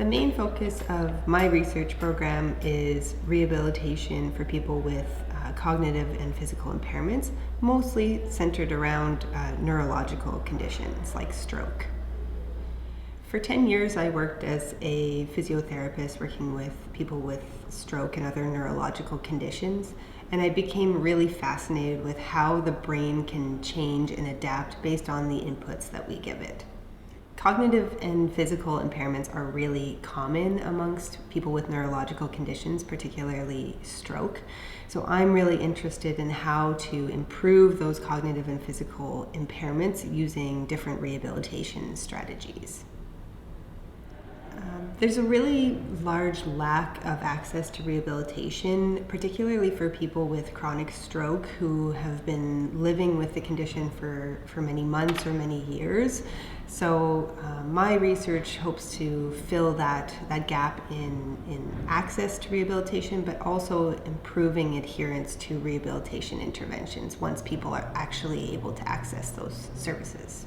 The main focus of my research program is rehabilitation for people with cognitive and physical impairments, mostly centered around neurological conditions like stroke. For 10 years, I worked as a physiotherapist working with people with stroke and other neurological conditions, and I became really fascinated with how the brain can change and adapt based on the inputs that we give it. Cognitive and physical impairments are really common amongst people with neurological conditions, particularly stroke. So I'm really interested in how to improve those cognitive and physical impairments using different rehabilitation strategies. There's a really large lack of access to rehabilitation, particularly for people with chronic stroke who have been living with the condition for many months or many years. So my research hopes to fill that gap in access to rehabilitation, but also improving adherence to rehabilitation interventions once people are actually able to access those services.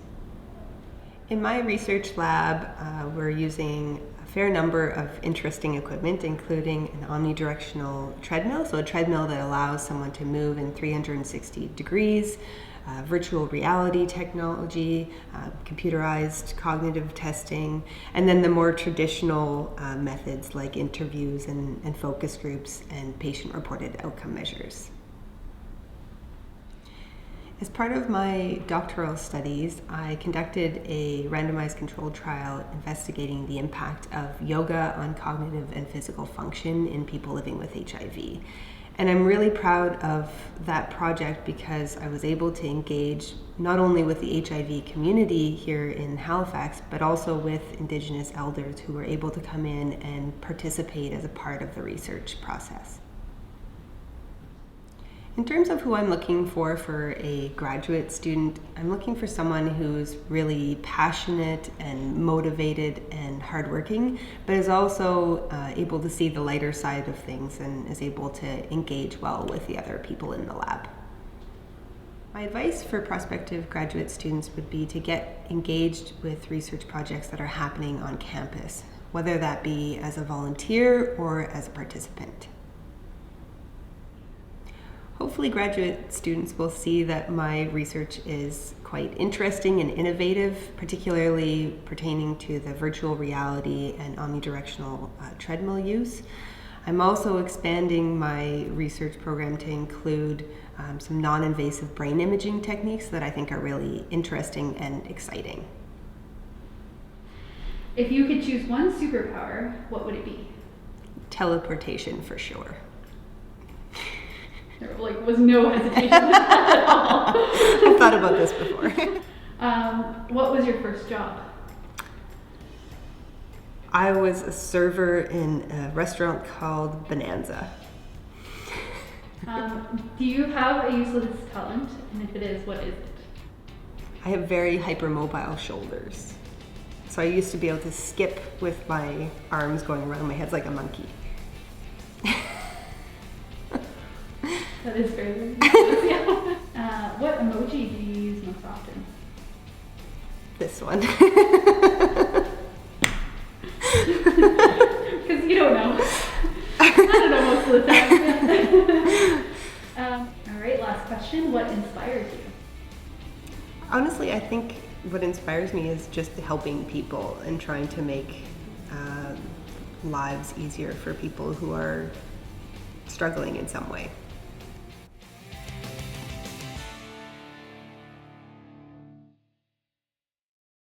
In my research lab, we're using a fair number of interesting equipment, including an omnidirectional treadmill, so a treadmill that allows someone to move in 360 degrees, virtual reality technology, computerized cognitive testing, and then the more traditional methods like interviews and focus groups and patient-reported outcome measures. As part of my doctoral studies, I conducted a randomized controlled trial investigating the impact of yoga on cognitive and physical function in people living with HIV. And I'm really proud of that project because I was able to engage not only with the HIV community here in Halifax, but also with Indigenous elders who were able to come in and participate as a part of the research process. In terms of who I'm looking for a graduate student, I'm looking for someone who's really passionate and motivated and hardworking, but is also able to see the lighter side of things and is able to engage well with the other people in the lab. My advice for prospective graduate students would be to get engaged with research projects that are happening on campus, whether that be as a volunteer or as a participant. Hopefully graduate students will see that my research is quite interesting and innovative, particularly pertaining to the virtual reality and omnidirectional treadmill use. I'm also expanding my research program to include some non-invasive brain imaging techniques that I think are really interesting and exciting. If you could choose one superpower, what would it be? Teleportation for sure. There was no hesitation at all. I've thought about this before. What was your first job? I was a server in a restaurant called Bonanza. Do you have a useless talent? And if it is, what is it? I have very hypermobile shoulders. So I used to be able to skip with my arms going around my head like a monkey. That is very ridiculous. What emoji do you use most often? This one. Because you don't know. I don't know most of the time. All right, last question. What inspires you? Honestly, I think what inspires me is just helping people and trying to make lives easier for people who are struggling in some way.